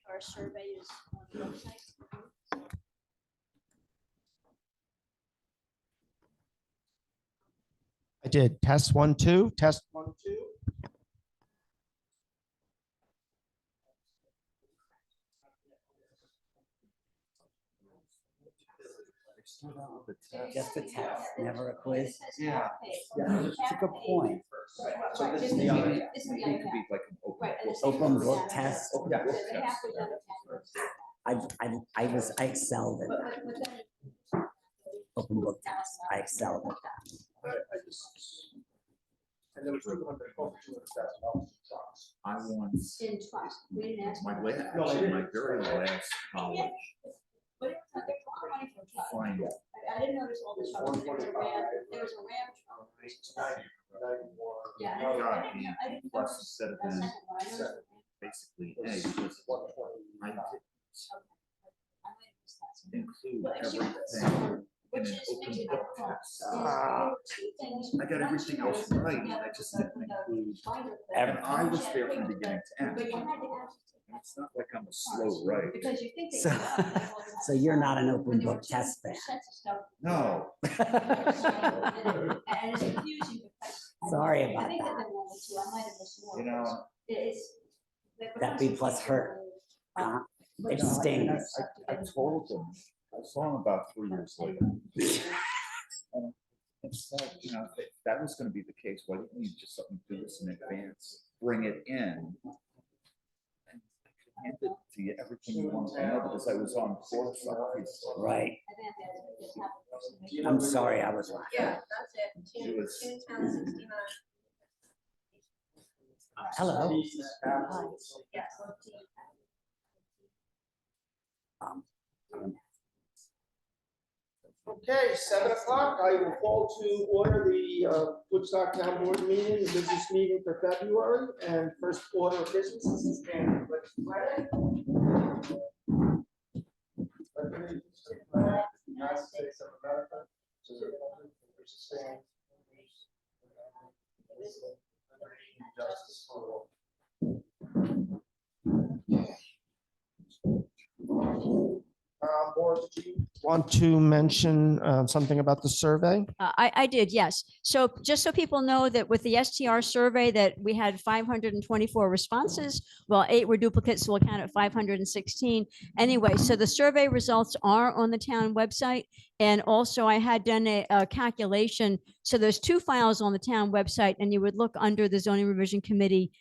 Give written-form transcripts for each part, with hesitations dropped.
Our survey is on the website. I did. Test 1, 2. Test 1, 2. Just a test, never a quiz. Yeah. It's a good point. So this is the other, maybe it could be like an Open book test. open book test. I excelled at that. Open book test. I excelled at that. And there was 200,000 trucks. I once, In trust. We didn't ask. my for last, it. actually, my very last college, But it was like, there's a lot of money for a truck. find I didn't notice all the trucks. There was a Ram truck. Yeah. I God, didn't know- I didn't plus notice instead of that being second one. I noticed the Ram. basically A, because I I might have missed that. include But actually, everything in which an is open makes it book difficult. test. Two things. I got everything else right, I just didn't include, and I was there from beginning to end. But you had to ask. And it's not like I'm a slow writer. Because you think. So, so you're not an open book test fan. No, And it's confusing. because Sorry I about think that. there were only two. I might have missed more. you know, It's. That B plus hurt. It no, stings. I told them, I saw him about 3 years later. And said, you know, if that was gonna be the case, why didn't you just do this in advance, bring it in? And hand it to you, everything you wanted to know, because I was on course. Right. I'm sorry, I was laughing. Yeah, that's it. It was- Toontown 69. Hello. Yes. Okay, 7 o'clock. I will call to order the Woodstock Town Board meeting, the business meeting for February, and first order of business is the standing pledge. United States of America. To the republic for which it stands, justice for all. Board, did you want to mention something about the survey? I did, yes. So just so people know that with the STR survey that we had 524 responses, well, 8 were duplicates, so we'll count at 516. Anyway, so the survey results are on the town website. And also I had done a calculation. So there's 2 files on the town website, and you would look under the zoning revision committee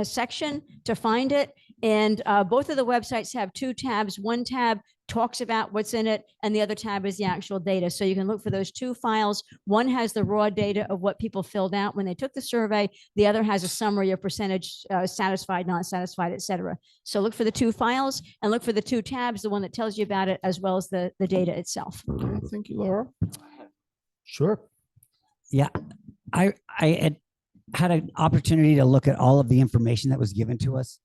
section to find it. And both of the websites have 2 tabs. One tab talks about what's in it, and the other tab is the actual data. So you can look for those 2 files. One has the raw data of what people filled out when they took the survey. The other has a summary of percentage satisfied, not satisfied, et cetera. So look for the 2 files and look for the 2 tabs, the one that tells you about it, as well as the data itself. Okay, thank you, Laura. Sure. Yeah, I had an opportunity to look at all of the information that was given to us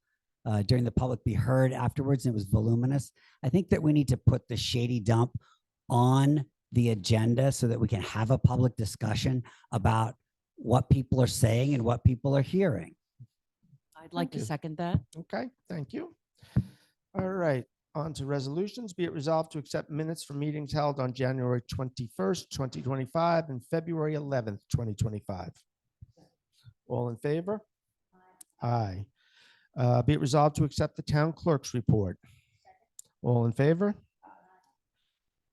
during the public be heard afterwards, and it was voluminous. I think that we need to put the shady dump on the agenda so that we can have a public discussion about what people are saying and what people are hearing. I'd like to you. second that. Okay, thank you. All right, on to resolutions. Be it resolved to accept minutes from meetings held on January 21st, 2025 and February 11th, 2025. All in favor? Aye. Be it resolved to accept the town clerk's report. All in favor?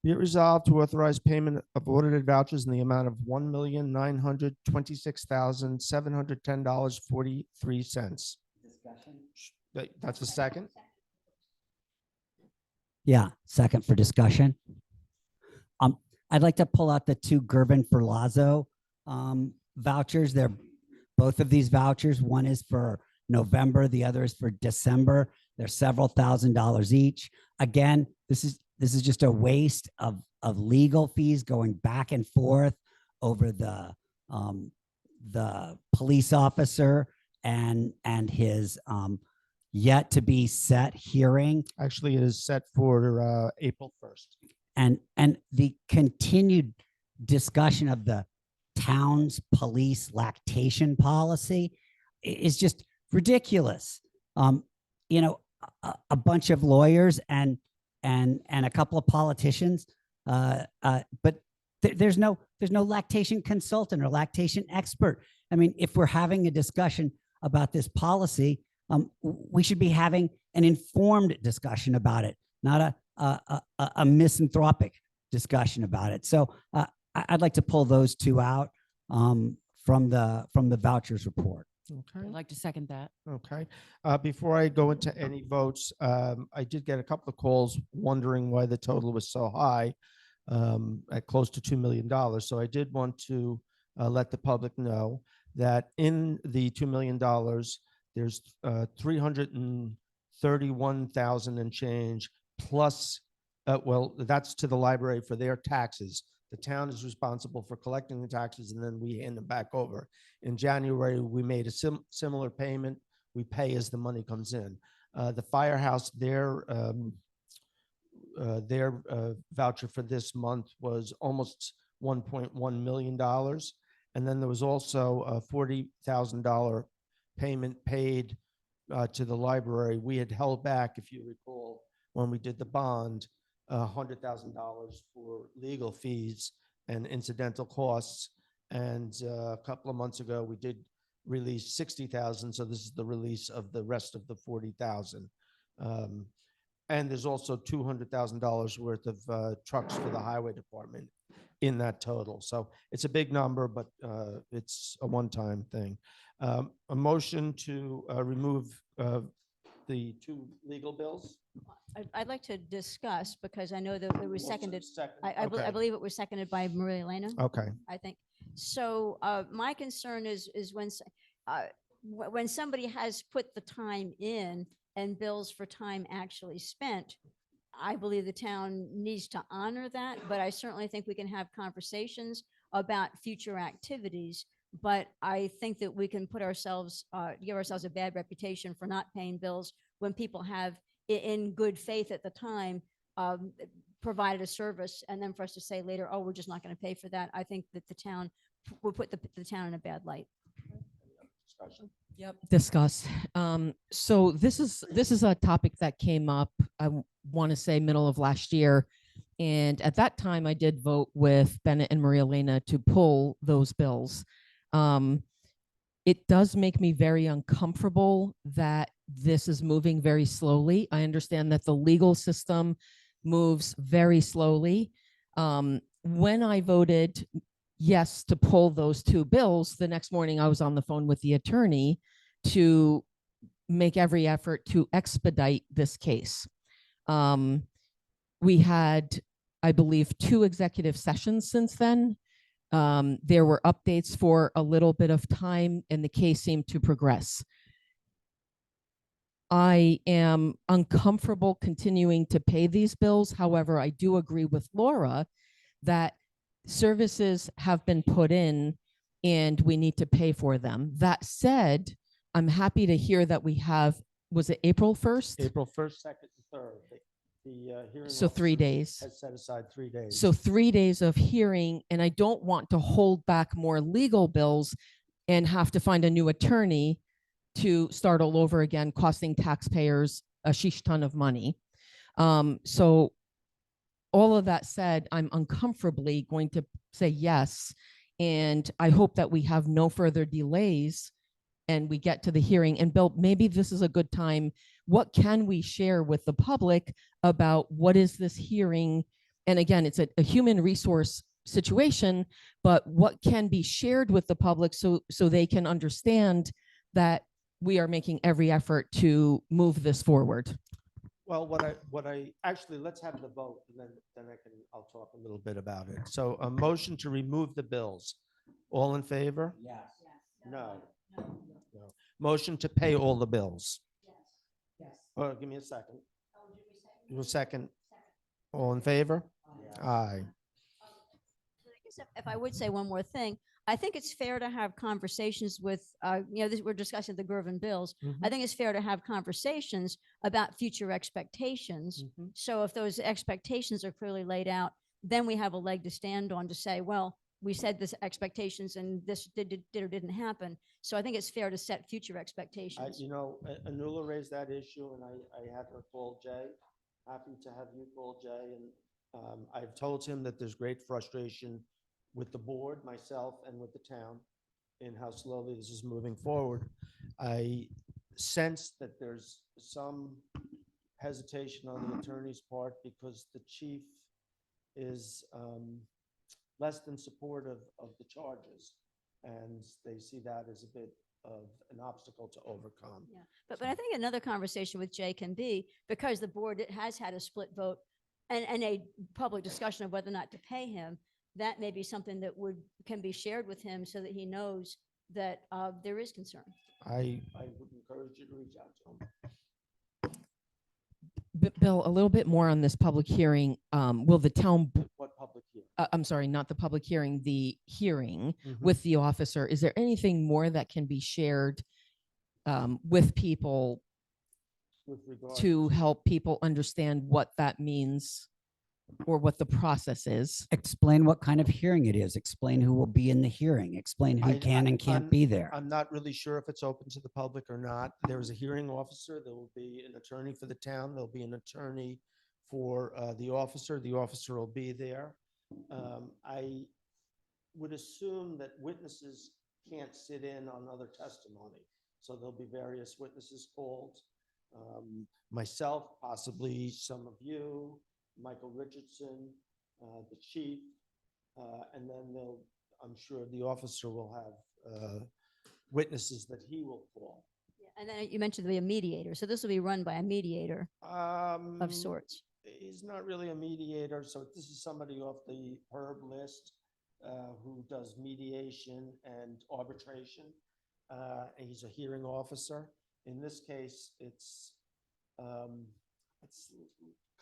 Be it resolved to authorize payment of audited vouchers in the amount of $1,926,710.43. That's a second. Yeah, second for discussion. I'd like to pull out the 2 Gervin for Lazo vouchers. They're both of these vouchers. One is for November, the other is for December. They're several $1,000s each. Again, this is just a waste of legal fees going back and forth over the police officer and his yet to be set hearing. Actually, it is set for April 1st. and the continued discussion of the town's police lactation policy is just ridiculous. You know, a bunch of lawyers and a couple of politicians, but there's no lactation consultant or lactation expert. I mean, if we're having a discussion about this policy, we should be having an informed discussion about it, not a misanthropic discussion about it. So I'd like to pull those two out from the vouchers report. Okay. I'd like to second that. Okay. Before I go into any votes, I did get a couple of calls wondering why the total was so high, at close to $2 million. So I did want to let the public know that in the $2 million, there's 331,000 and change plus, well, that's to the library for their taxes. The town is responsible for collecting the taxes and then we hand them back over. In January, we made a similar payment. We pay as the money comes in. The firehouse, their voucher for this month was almost $1.1 million. And then there was also a $40,000 payment paid to the library. We had held back, if you recall, when we did the bond, $100,000 for legal fees and incidental costs. And a couple of months ago, we did release 60,000. So this is the release of the rest of the 40,000. And there's also $200,000 worth of trucks for the highway department in that total. So it's a big number, but it's a one-time thing. A motion to remove the two legal bills. I'd like to discuss because I know that it was seconded. I Okay. believe it was seconded by Maria Elena. Okay. I think. So my concern is when somebody has put the time in and bills for time actually spent, I believe the town needs to honor that, but I certainly think we can have conversations about future activities. But I think that we can put ourselves, give ourselves a bad reputation for not paying bills when people have, in good faith at the time, provided a service, and then for us to say later, oh, we're just not going to pay for that. I think that the town will put the town in a bad light. Discussion. Yep. Discuss. So this is a topic that came up, I want to say middle of last year. And at that time, I did vote with Bennett and Maria Elena to pull those bills. It does make me very uncomfortable that this is moving very slowly. I understand that the legal system moves very slowly. When I voted yes to pull those two bills, the next morning I was on the phone with the attorney to make every effort to expedite this case. We had, I believe, 2 executive sessions since then. There were updates for a little bit of time and the case seemed to progress. I am uncomfortable continuing to pay these bills. However, I do agree with Laura that services have been put in and we need to pay for them. That said, I'm happy to hear that we have, was it April 1st? April 1st, 2nd, and 3rd. The hearing So 3 officer days. has set aside 3 days. So 3 days of hearing, and I don't want to hold back more legal bills and have to find a new attorney to start all over again, costing taxpayers a sheesh ton of money. So all of that said, I'm uncomfortably going to say yes. And I hope that we have no further delays and we get to the hearing. And Bill, maybe this is a good time. What can we share with the public about what is this hearing? And again, it's a human resource situation, but what can be shared with the public so they can understand that we are making every effort to move this forward? Well, what I actually, let's have the vote and then I'll talk a little bit about it. So a motion to remove the bills. All in favor? Yes. No. No. Motion to pay all the bills. Yes. Give me a second. You a second. All in favor? Aye. I guess if I would say one more thing, I think it's fair to have conversations with, we're discussing the Gervin bills. I Mhm. think it's fair to have conversations about future expectations. Mhm. So if those expectations are clearly laid out, then we have a leg to stand on to say, well, we said this expectations and this did or didn't happen. So I think it's fair to set future expectations. Anula raised that issue, and I had her call Jay. Happy to have you call Jay, and I've told him that there's great frustration with the board, myself, and with the town in how slowly this is moving forward. I sense that there's some hesitation on the attorney's part because the chief is less than supportive of the charges, and they see that as a bit of an obstacle to overcome. Yeah, but I think another conversation with Jay can be, because the board has had a split vote and a public discussion of whether or not to pay him, that may be something that can be shared with him so that he knows that there is concern. I would encourage you to reach out to him. Bill, a little bit more on this public hearing. Will the town, What public hearing? I'm sorry, not the public hearing, the hearing Mhm. with the officer, is there anything more that can be shared with people With regard to help people understand what that means or what the process is? Explain what kind of hearing it is. Explain who will be in the hearing. Explain who can and can't be there. I'm not really sure if it's open to the public or not. There's a hearing officer. There will be an attorney for the town. There'll be an attorney for the officer. The officer will be there. I would assume that witnesses can't sit in on other testimony. So there'll be various witnesses called. Myself, possibly some of you, Michael Richardson, the chief, and then I'm sure the officer will have witnesses that he will call. And then you mentioned there'll be a mediator. So this will be run by a mediator of sorts. He's not really a mediator, so this is somebody off the HERB list who does mediation and arbitration. And he's a hearing officer. In this case, it's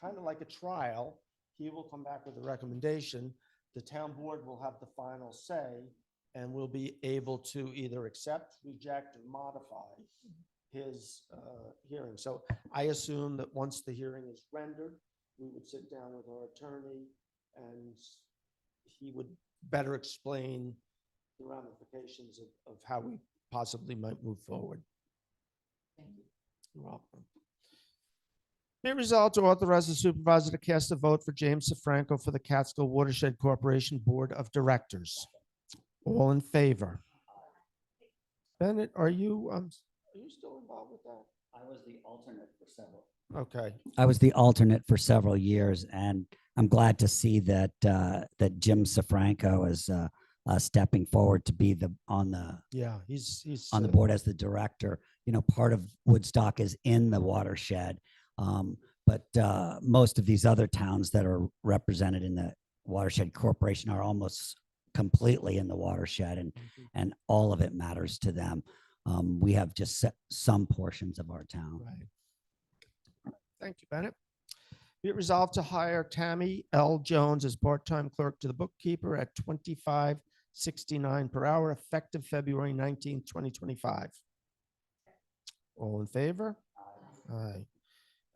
kind of like a trial. He will come back with a recommendation. The town board will have the final say and will be able to either accept, reject, or modify his hearing. So I assume that once the hearing is rendered, we would sit down with our attorney and he would better explain the ramifications of how we possibly might move forward. Thank you. You're welcome. Be it resolved to authorize the supervisor to cast a vote for James Sefranco for the Catskill Watershed Corporation Board of Directors. All in favor? Bennett, are you still involved with that? I was the alternate for several. Okay. I was the alternate for several years, and I'm glad to see that that Jim Sefranco is stepping forward to be on the Yeah, he's on the board as the director. You know, part of Woodstock is in the watershed, but most of these other towns that are represented in the Watershed Corporation are almost completely in the watershed, and all of it matters to them. We have just some portions of our town. Right. Thank you, Bennett. Be it resolved to hire Tammy L. Jones as part-time clerk to the bookkeeper at $25.69 per hour, effective February 19th, 2025. All in favor? Aye.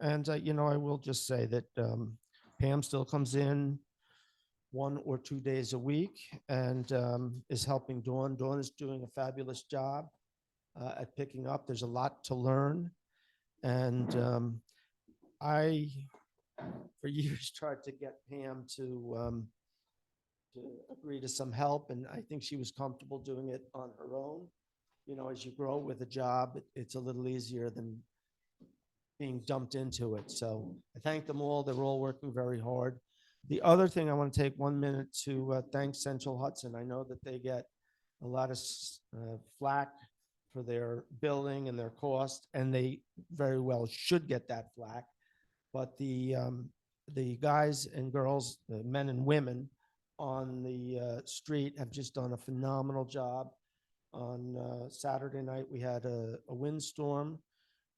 And, I will just say that Pam still comes in 1 or 2 days a week and is helping Dawn. Dawn is doing a fabulous job at picking up. There's a lot to learn. And I, for years, tried to get Pam to agree to some help, and I think she was comfortable doing it on her own. As you grow with a job, it's a little easier than being dumped into it. So I thank them all. They're all working very hard. The other thing, I want to take 1 minute to thank Central Hudson. I know that they get a lot of flack for their billing and their cost, and they very well should get that flack. But the guys and girls, the men and women on the street have just done a phenomenal job. On Saturday night, we had a windstorm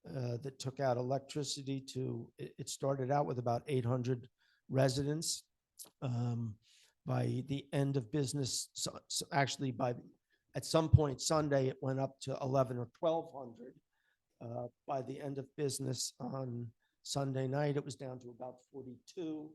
that took out electricity it started out with about 800 residents. by the end of business, actually at some point Sunday, it went up to 11 or 1200. By the end of business on Sunday night, it was down to about 42,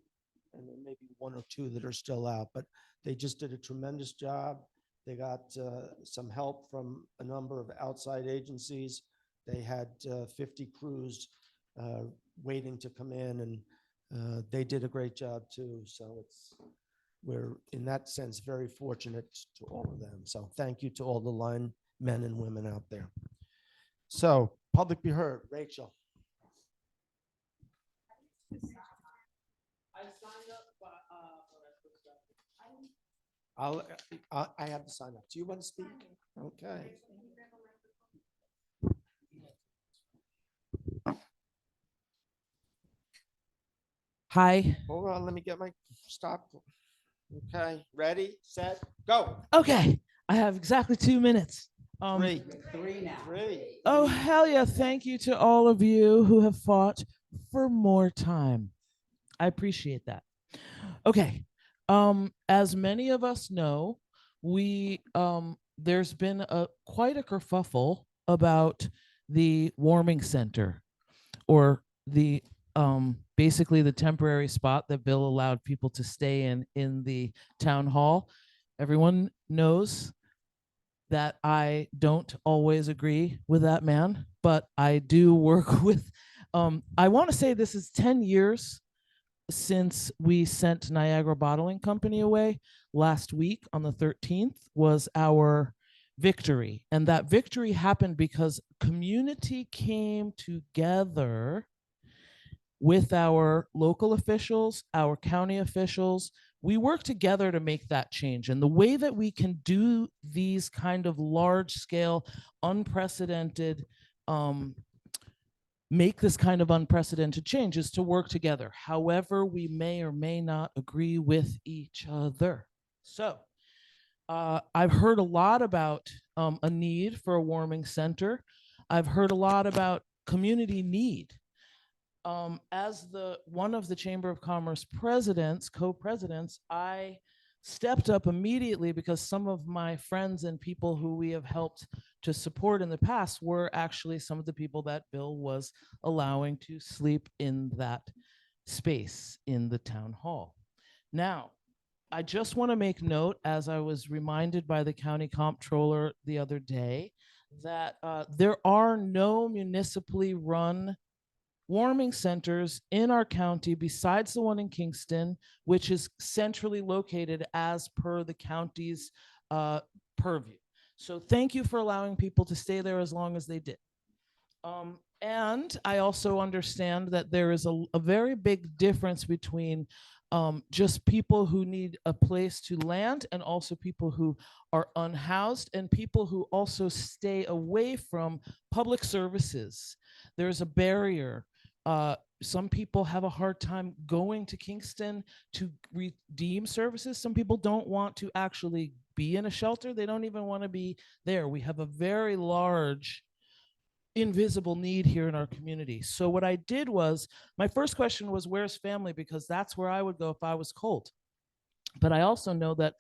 and there may be one or two that are still out, but they just did a tremendous job. They got some help from a number of outside agencies. They had 50 crews waiting to come in, and they did a great job too. So we're in that sense very fortunate to all of them. So thank you to all the line men and women out there. So public be heard. Rachel. I have to sign up. Do you want to speak? Okay. Hi. Hold on. Let me get my stop. Okay. Ready, set, go. Okay. I have exactly 2 minutes. Three. Three now. Three. Oh, hell yeah. Thank you to all of you who have fought for more time. I appreciate that. Okay. As many of us know, there's been quite a kerfuffle about the warming center, or the basically the temporary spot that Bill allowed people to stay in the town hall. Everyone knows that I don't always agree with that man, but I do work with, I want to say this is 10 years since we sent Niagara Bottling Company away. Last week on the 13th was our victory. And that victory happened because community came together with our local officials, our county officials. We work together to make that change. And the way that we can do these kind of large scale, unprecedented, make this kind of unprecedented change is to work together. However, we may or may not agree with each other. So I've heard a lot about a need for a warming center. I've heard a lot about community need. As one of the Chamber of Commerce presidents, co-presidents, I stepped up immediately because some of my friends and people who we have helped to support in the past were actually some of the people that Bill was allowing to sleep in that space in the town hall. Now, I just want to make note, as I was reminded by the county comptroller the other day, that there are no municipally run warming centers in our county besides the one in Kingston, which is centrally located as per the county's purview. So thank you for allowing people to stay there as long as they did. And I also understand that there is a very big difference between just people who need a place to land and also people who are unhoused and people who also stay away from public services. There's a barrier. Some people have a hard time going to Kingston to redeem services. Some people don't want to actually be in a shelter. They don't even want to be there. We have a very large invisible need here in our community. So what I did was, my first question was, where's family? Because that's where I would go if I was cold. But I also know that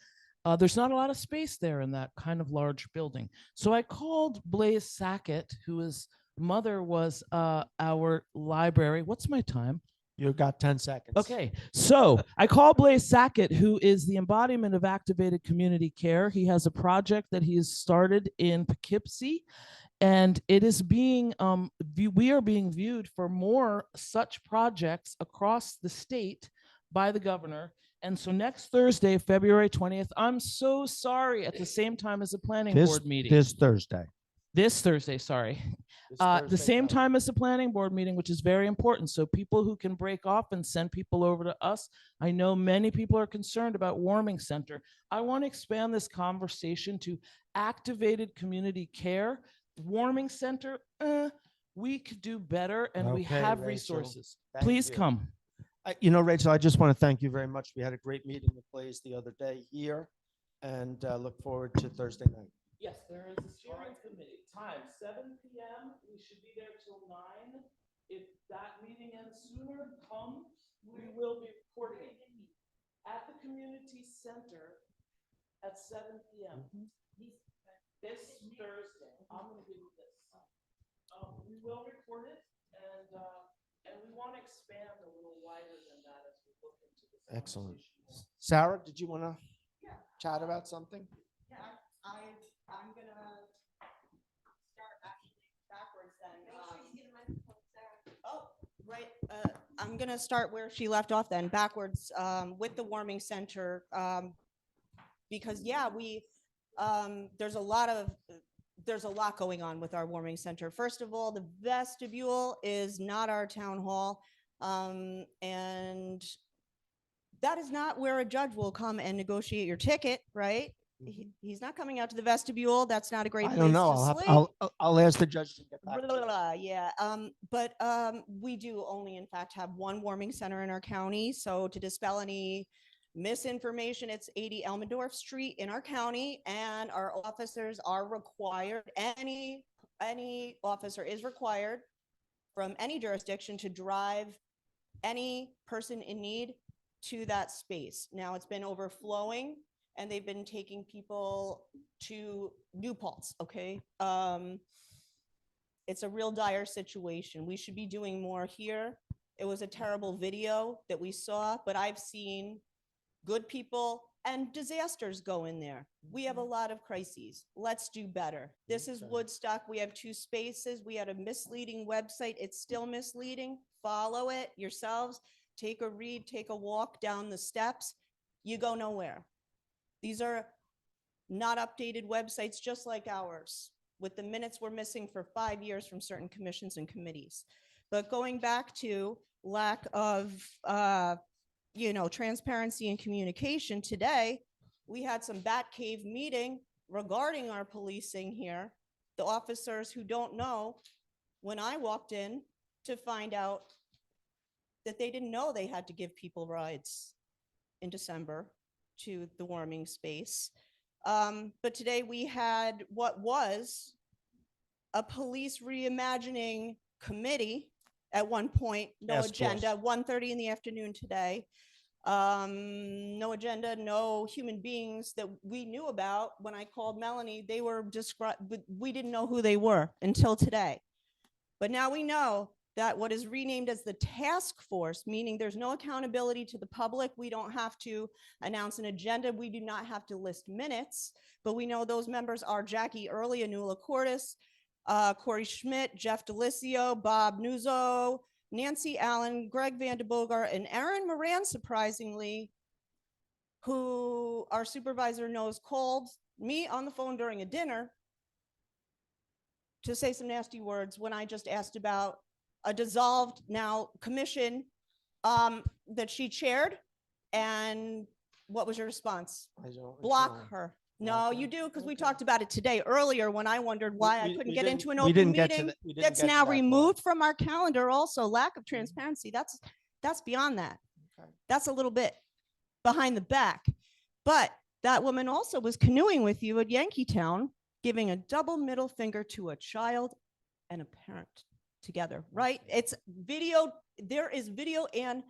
there's not a lot of space there in that kind of large building. So I called Blaise Sackett, whose mother was our library. What's my time? You got 10 seconds. Okay, so I call Blaise Sackett, who is the embodiment of activated community care. He has a project that he has started in Poughkeepsie, and it is being, we are being viewed for more such projects across the state by the governor. And so next Thursday, February 20th, I'm so sorry, at the same time as the planning board meeting. This Thursday. This Thursday, sorry. The same time as the planning board meeting, which is very important. So people who can break off and send people over to us. I know many people are concerned about warming center. I want to expand this conversation to activated community care. Warming center, we could do better, and we Okay, have Rachel. resources. Thank Please you. come. Rachel, I just want to thank you very much. We had a great meeting with Blaise the other day here, and look forward to Thursday night. Yes, there is a steering committee. Time 7 p.m. We should be there till 9. If that meeting ends sooner, come. We will be reporting at the community center at 7 p.m. This Thursday. I'm gonna give you this. We will record it and we want to expand a little wider than that as we look into this. Excellent. conversation. Sarah, did you want to chat about something? Yeah, I'm gonna start actually backwards then. Oh, right, I'm gonna start where she left off then, backwards, with the warming center. Because yeah, there's a lot going on with our warming center. First of all, the vestibule is not our town hall. And that is not where a judge will come and negotiate your ticket, right? He's not coming out to the vestibule. That's not a great I place don't know. to I'll have, sleep. I'll ask the judge to get back. Blah, to blah, you. blah, yeah, but we do only in fact have one warming center in our county. So to dispel any misinformation, it's 80 Elmendorf Street in our county, and our officers are required, any officer is required from any jurisdiction to drive any person in need to that space. Now it's been overflowing and they've been taking people to New Paltz, okay? It's a real dire situation. We should be doing more here. It was a terrible video that we saw, but I've seen good people and disasters go in there. We have a lot of crises. Let's do better. This is Okay. Woodstock. We have 2 spaces. We had a misleading website. It's still misleading. Follow it yourselves. Take a read, take a walk down the steps. You go nowhere. These are not updated websites, just like ours, with the minutes we're missing for 5 years from certain commissions and committees. But going back to lack of, transparency and communication, today, we had some Batcave meeting regarding our policing here. The officers who don't know, when I walked in to find out that they didn't know they had to give people rides in December to the warming space. But today we had what was a police reimagining committee at one point, no Task agenda, force. 1:30 in the afternoon today. No agenda, no human beings that we knew about. When I called Melanie, they were described, we didn't know who they were until today. But now we know that what is renamed as the task force, meaning there's no accountability to the public. We don't have to announce an agenda. We do not have to list minutes, but we know those members are Jackie Early, Anula Cordes, Corey Schmidt, Jeff Delicio, Bob Nuzzo, Nancy Allen, Greg Vandebogart, and Aaron Moran, surprisingly, who our supervisor knows, called me on the phone during a dinner to say some nasty words when I just asked about a dissolved now commission that she chaired. And what was your response? I don't Block recall. her. No, Block her? you do, because we Okay. talked about it today earlier when I wondered why I We- couldn't we get didn't- into an we open didn't get to meeting. that- we didn't That's get to now that part. removed from our calendar also. Lack of transparency. That's beyond that. Okay. That's a little bit behind the back. But that woman also was canoeing with you at Yankeetown, giving a double middle finger to a child and a parent together, right? It's video. There is video and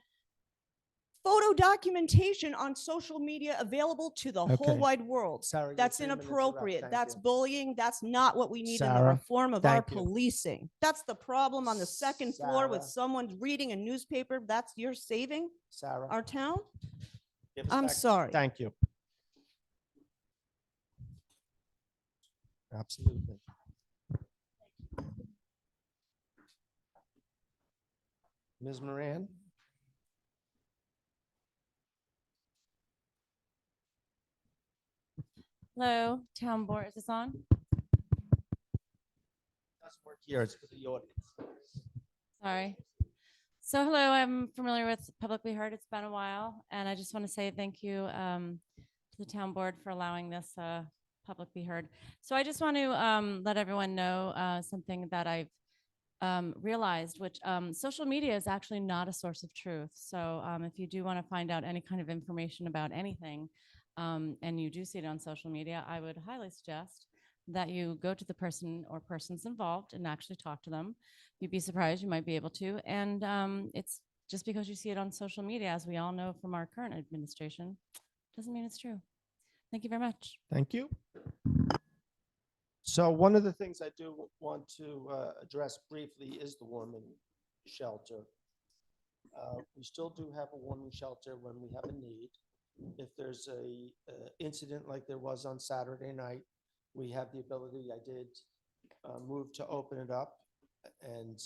photo documentation on social media available to the whole Okay. wide world. Sarah, you're That's 3 minutes up. inappropriate. Thank That's you. bullying. That's not what we need in the Sarah, reform of our thank you. policing. That's the problem on the second floor with Sarah. someone reading a newspaper. That's you're saving Sarah. our town? give us I'm back- sorry. Thank you. Absolutely. Ms. Moran? Hello, town board, is this on? Doesn't work here, it's for the audience. Sorry. So hello, I'm familiar with Publicly Heard. It's been a while, and I just want to say thank you to the town board for allowing this public be heard. So I just want to let everyone know something that I've realized, which social media is actually not a source of truth. So if you do want to find out any kind of information about anything, and you do see it on social media, I would highly suggest that you go to the person or persons involved and actually talk to them. You'd be surprised, you might be able to. And it's just because you see it on social media, as we all know from our current administration, doesn't mean it's true. Thank you very much. Thank you. So one of the things I do want to address briefly is the warming shelter. We still do have a warming shelter when we have a need. If there's a incident like there was on Saturday night, we have the ability, I did move to open it up and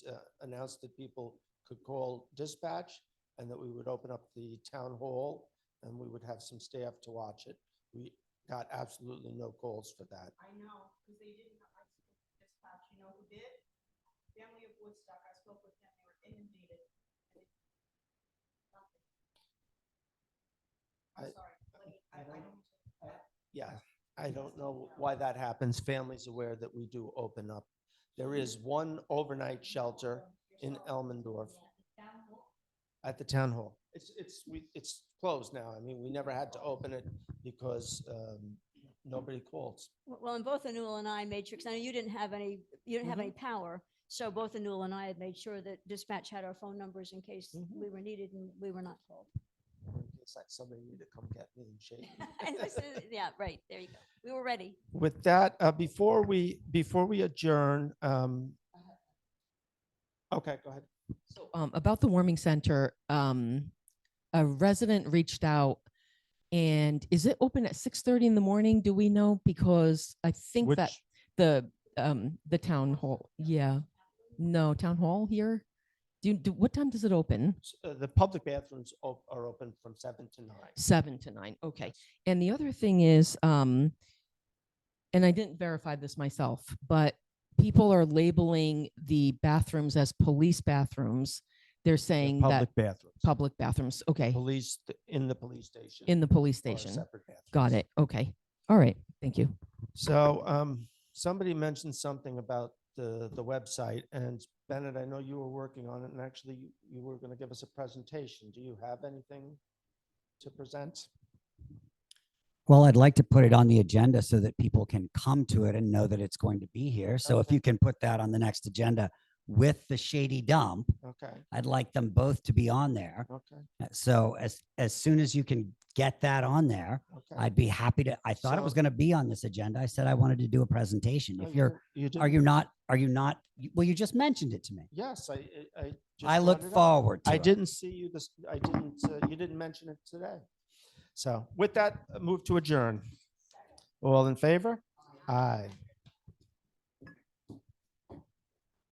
announce that people could call dispatch and that we would open up the town hall and we would have some staff to watch it. We got absolutely no calls for that. I know, because they didn't, I spoke to dispatch, you know who did? Family of Woodstock, I spoke with them, they were inundated. Nothing. I'm I- sorry, I I don't- don't. Yeah, I don't know why that happens. Family's aware that we do open up. There is one overnight shelter in Elmendorf at the town hall. It's closed now. I mean, we never had to open it because nobody calls. Well, and both Anul and I made sure, because I know you didn't have any, power. So both Anul and I had made sure that dispatch had our phone numbers in case we were needed and we were not called. In case somebody needed to come get me and shake me. And this is- Yeah, right, there you go. We were ready. With that, before we adjourn, okay, go ahead. So, about the warming center, a resident reached out, and is it open at 6:30 in the morning? Do we know? Because I think that the town hall, yeah, no, town hall here. What time does it open? The public bathrooms are open from 7 to 9. 7 to 9. Okay. And the other thing is, and I didn't verify this myself, but people are labeling the bathrooms as police bathrooms. They're saying that Public bathrooms. public bathrooms. Okay. Police in the police station. In the police or station. separate bathrooms. Got it. Okay. All right. Thank you. So somebody mentioned something about the website, and Bennett, I know you were working on it, and actually you were going to give us a presentation. Do you have anything to present? Well, I'd like to put it on the agenda so that people can come to it and know that it's going to be here. So if Okay. you can put that on the next agenda with the shady dump, Okay, I'd like them both to be on there. okay, So as soon as you can get that on there, okay. I'd be happy to. I thought it was So- going to be on this agenda. I said I wanted to do a presentation. No, If you're, are didn't- you not? Are you not? Well, you just mentioned it to me. Yes, I just I look brought it up. forward to I it. didn't see you this, you didn't mention it today. So with that, move to adjourn. All in favor? Aye.